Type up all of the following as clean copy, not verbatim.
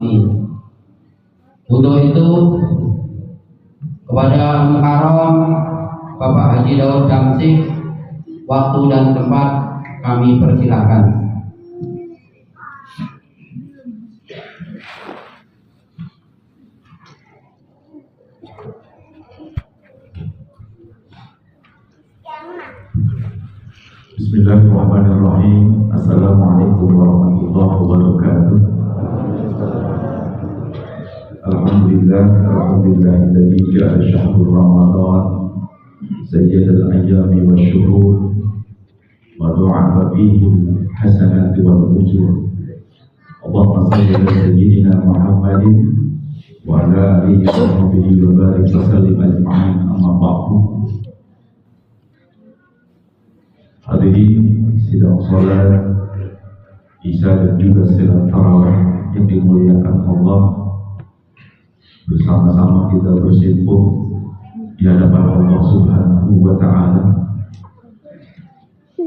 Untuk itu kepada Mukarram Bapak Haji Daud Damsik, waktu dan tempat kami persilakan. Bismillahirrahmanirrahim. Assalamualaikum warahmatullahi wabarakatuh. Alhamdulillahilladzi ja'ala syahrul Ramadan sayyidal ayyami wasyuhur wa du'a fihi hasanati wal ujur. Allahumma shalli ala sayyidina Muhammadin wa ala alihi wa sahbihi wa barik wa sallim ajma'in, amma ba'du. Hadirin sidang salat Isya dan juga salat tarawih yang dimuliakan Allah, bersama-sama kita bersimpuh di hadapan Allah Subhanahu wa Ta'ala,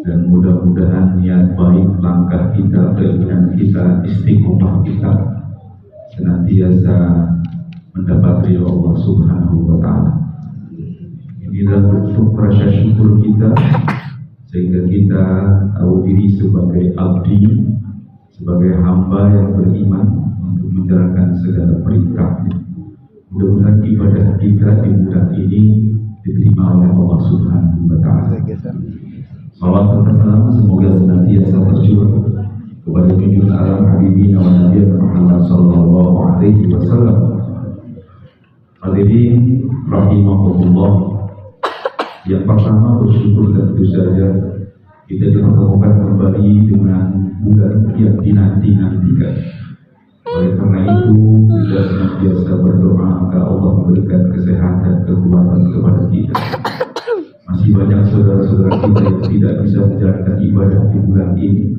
dan mudah-mudahan niat baik langkah kita, keinginan kita, istiqomah kita senantiasa mendapat ridha Allah Subhanahu wa Ta'ala. Inilah bentuk rasa syukur kita, sehingga kita tahu diri sebagai abdi, sebagai hamba yang beriman untuk menjalankan segala perintahnya. Mudah-mudahan ibadah kita di bulan ini diterima oleh Allah Subhanahu wa Ta'ala. Salawat dan salam semoga senantiasa tercurah kepada junjungan alam Habibina wa Nabiyina Muhammad sallallahu alaihi wasallam. Hadirin rahimahullah. Yang pertama, bersyukur tentu saja kita dipertemukan kembali dengan bulan yang dinanti-nantikan. Oleh karena itu, kita senantiasa berdoa agar Allah memberikan kesehatan, kekuatan kepada kita. Masih banyak saudara-saudara kita yang tidak bisa menjalankan ibadah di bulan ini,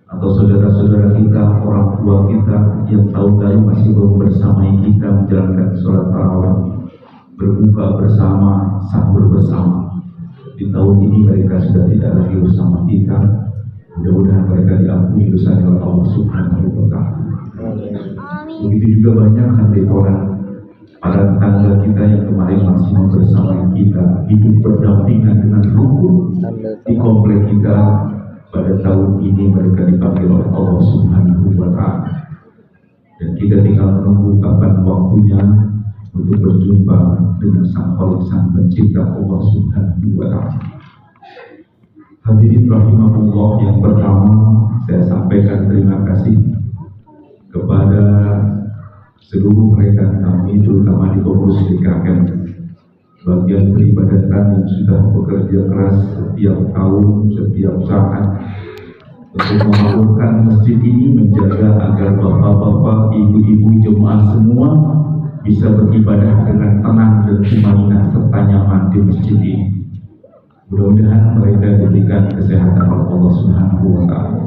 atau saudara-saudara kita, orang tua kita yang tahun-tahun masih belum bersamai kita menjalankan sholat tarawih, berbuka bersama, sahur bersama. Di tahun ini mereka sudah tidak lagi bersama kita. Mudah-mudahan mereka diampuni dosanya oleh Allah Subhanahu wa Ta'ala. Begitu juga banyak nanti orang para tetangga kita yang kemarin masih bersama kita, hidup berdampingan dengan rukun di komplek kita. Pada tahun ini mereka dipanggil oleh Allah Subhanahu wa Ta'ala, dan kita tinggal menunggu kapan waktunya untuk berjumpa dengan Sang Khalik, Sang Pencipta Allah Subhanahu wa Ta'ala. Hadirin rahimahullah, yang pertama saya sampaikan terima kasih kepada seluruh rekan kami, terutama di pengurus DKM, bagian peribadatan yang sudah bekerja keras setiap tahun, setiap saat untuk membangunkan masjid ini, menjaga agar bapak-bapak, ibu-ibu, jemaah semua bisa beribadah dengan tenang dan tumanina serta nyaman di masjid ini. Mudah-mudahan mereka diberikan kesehatan oleh Allah Subhanahu wa Ta'ala.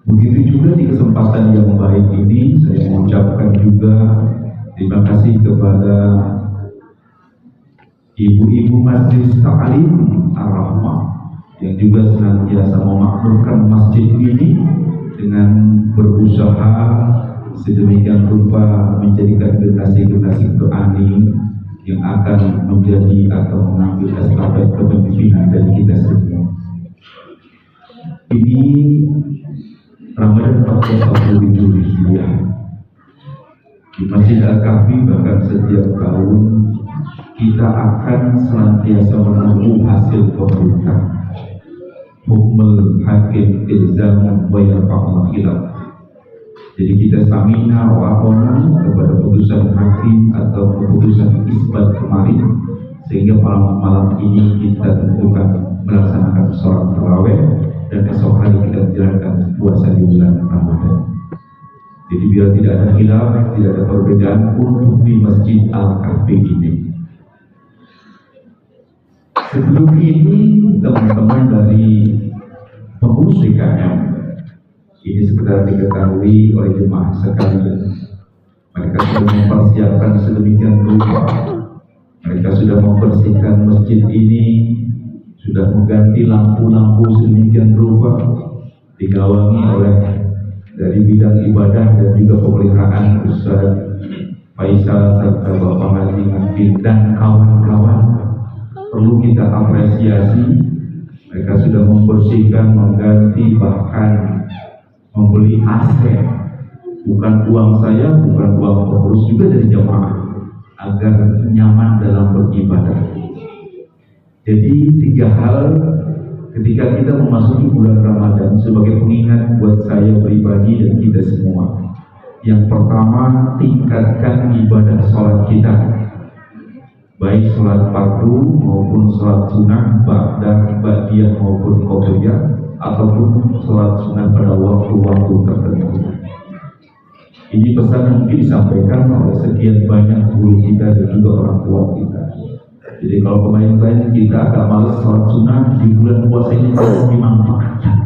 Begitu juga di kesempatan yang baik ini saya mengucapkan juga terima kasih kepada ibu-ibu Masjid Ta'lim Ar-Rahmah yang juga senantiasa memakmurkan masjid ini dengan berusaha sedemikian rupa menjadikan generasi-generasi berani yang akan menjadi atau mengambil estafet kepemimpinan dari kita semua. Ini Ramadan 1447 Hijriah di Masjid Al-Kahfi, bahkan setiap tahun kita akan senantiasa menunggu hasil pemerintah. Hukmul hakim ilzamun wa yarfa'ul khilaf. Jadi kita stamina wa'ona kepada putusan hakim atau keputusan isbat kemarin, sehingga malam ini kita tentukan melaksanakan sholat tarawih dan esok hari kita menjalankan puasa di bulan Ramadan. Jadi biar tidak ada khilaf, tidak ada perbedaan untuk di Masjid Al-Kahfi ini. Sebelum ini teman-teman dari pengurus DKM ini sekedar diketahui oleh jemaah sekalian, mereka sudah mempersiapkan sedemikian rupa, mereka sudah membersihkan masjid ini, sudah mengganti lampu-lampu sedemikian rupa, digawangi oleh dari bidang ibadah dan juga pemeliharaan Ustaz Faisal serta Bapak Haji Mufid dan kawan-kawan. Perlu kita apresiasi, mereka sudah membersihkan, mengganti, bahkan membeli aset, bukan uang saya, bukan uang pengurus, juga dari jamaah, agar nyaman dalam beribadah. Jadi 3 hal ketika kita memasuki bulan Ramadan sebagai pengingat buat saya pribadi dan kita semua. Yang pertama, tingkatkan ibadah sholat kita, baik sholat fardu maupun sholat sunnah, ba'diyah maupun qobliyah, ataupun sholat sunnah pada waktu-waktu tertentu. Ini pesan yang mungkin disampaikan oleh sekian banyak guru kita dan juga orang tua kita. Jadi kalau kemarin kita agak malas sholat sunnah di bulan puasa ini, harus dimanfaatkan.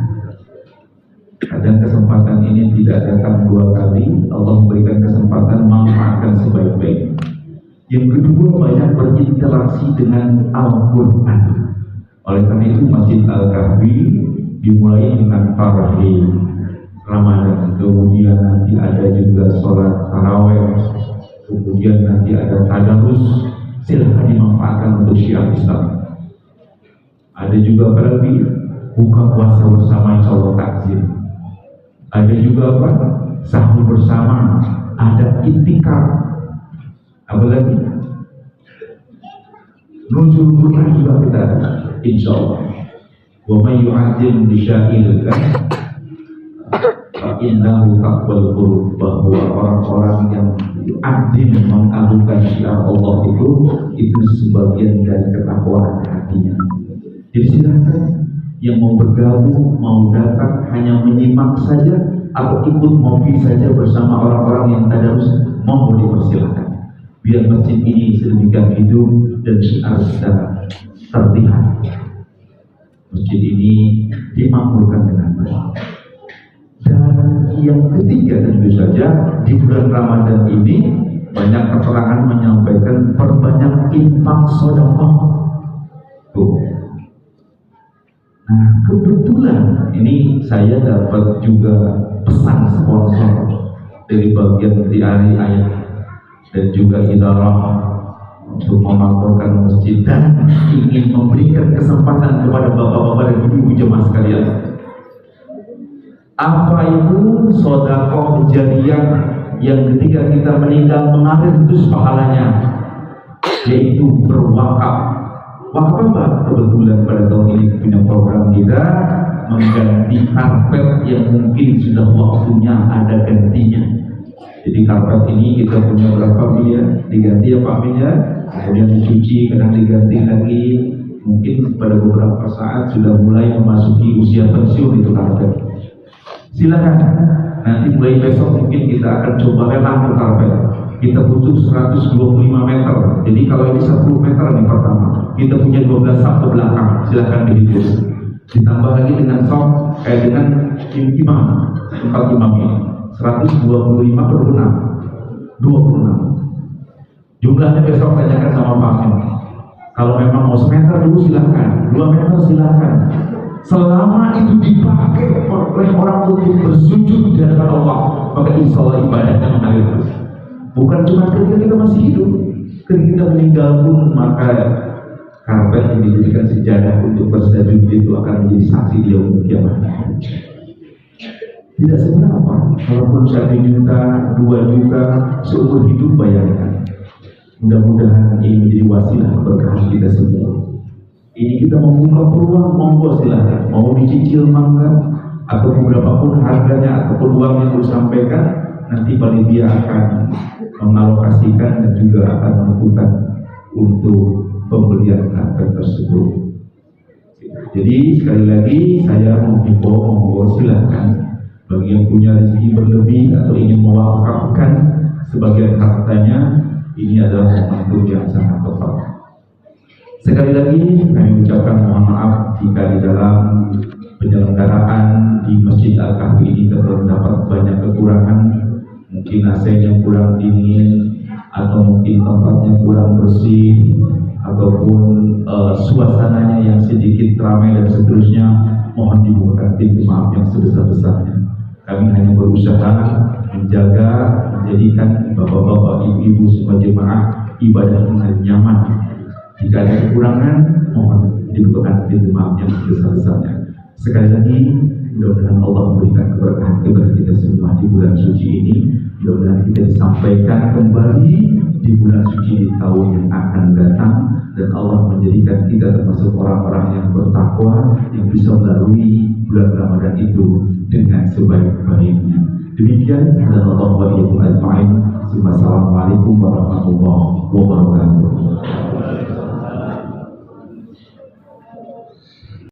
Kadang kesempatan ini tidak datang 2 kali, Allah memberikan kesempatan, manfaatkan sebaik-baiknya. Yang kedua, banyak berinteraksi dengan Al-Quran. Oleh karena itu Masjid Al-Kahfi dimulai dengan tarawih Ramadan, kemudian nanti ada juga sholat tarawih, kemudian nanti ada tadarus. Silahkan dimanfaatkan untuk syiar Islam. Ada juga berarti buka puasa bersama, insya Allah takzim. Ada juga apa? Sahur bersama, ada itikaf. Apalagi nuzul Quran juga kita, insya Allah. Wa may yu'azzim bi sya'ilillah fa innahu taqwal qulub, bahwa orang-orang yang yu'azzim, mengagungkan syiar Allah itu sebagian dari ketakwaan hatinya. Jadi silakan yang mau bergabung, mau datang hanya menyimak saja atau ikut ngopi saja bersama orang-orang yang tadarus, mau dipersilakan. Biar masjid ini sedemikian hidup dan syiar secara terlihat. Masjid ini dimakmurkan dengan baik. Dan yang ketiga, tentu saja di bulan Ramadan ini banyak keterangan menyampaikan perbanyak infak sedekah. Tuh. Nah, kebetulan ini saya dapat juga pesan sponsor dari bagian diari ayat dan juga idarah untuk memakmurkan masjid, dan ingin memberikan kesempatan kepada bapak-bapak dan ibu-ibu jemaah sekalian. Apa itu sedekah jariyah yang ketika kita meninggal mengalir terus pahalanya, yaitu berwakaf. Wakaf apa? Kebetulan pada tahun ini punya program kita mengganti karpet yang mungkin sudah waktunya ada gantinya. Jadi karpet ini kita punya berapa miliar diganti ya Pak Amin ya, kemudian dicuci, kadang diganti lagi. Mungkin pada beberapa saat sudah mulai memasuki usia pensiun itu karpet. Silakan nanti mulai besok mungkin kita akan coba lelang karpet. Kita butuh 125 meter. Jadi kalau ini 10 meter nih pertama, kita punya 12 sak ke belakang. Silakan dihitung. Ditambah lagi dengan sok, dengan imam, 4 imam ini 125 per 6, 26. Jumlahnya besok tanyakan sama Pak Amin. Kalau memang mau semeter dulu silakan, 2 meter silakan. Selama itu dipakai oleh orang untuk bersujud di hadapan Allah, maka insya Allah ibadahnya mengalir terus. Bukan cuma ketika kita masih hidup, ketika kita meninggal pun, maka karpet yang dijadikan sejadah untuk bersujud itu akan menjadi saksi di yaumul kiamat. Tidak seberapa, walaupun 1 juta, 2 juta, seumur hidup bayarkan. Mudah-mudahan ini menjadi wasilah keberkahan kita semua. Ini kita membuka peluang, monggo silahkan. Mau dicicil mangga, atau berapapun harganya, atau peluang yang disampaikan, nanti panitia akan mengalokasikan dan juga akan menentukan untuk pembelian karpet tersebut. Jadi sekali lagi saya menghimbau, monggo silahkan. Bagi yang punya rezeki berlebih atau ingin mewakafkan sebagian hartanya, ini adalah momentum yang sangat tepat. Sekali lagi kami ucapkan mohon maaf jika di dalam penyelenggaraan di Masjid Al-Kahfi ini terdapat banyak kekurangan. Mungkin AC-nya kurang dingin, atau mungkin tempatnya kurang bersih, ataupun suasananya yang sedikit ramai dan seterusnya. Mohon dibukakan pintu maaf yang sebesar-besarnya. Kami hanya berusaha menjaga, menjadikan bapak-bapak, ibu-ibu semua jemaah ibadah dengan nyaman. Jika ada kekurangan, mohon dibukakan pintu maaf yang sebesar-besarnya. Sekali lagi, mudah-mudahan Allah memberikan keberkahan kepada kita semua di bulan suci ini. Mudah-mudahan kita disampaikan kembali di bulan suci di tahun yang akan datang, dan Allah menjadikan kita termasuk orang-orang yang bertakwa yang bisa melalui bulan Ramadan itu dengan sebaik-baiknya. Demikian adalah Allah wa iyyakum ajma'in. Assalamualaikum warahmatullahi wabarakatuh.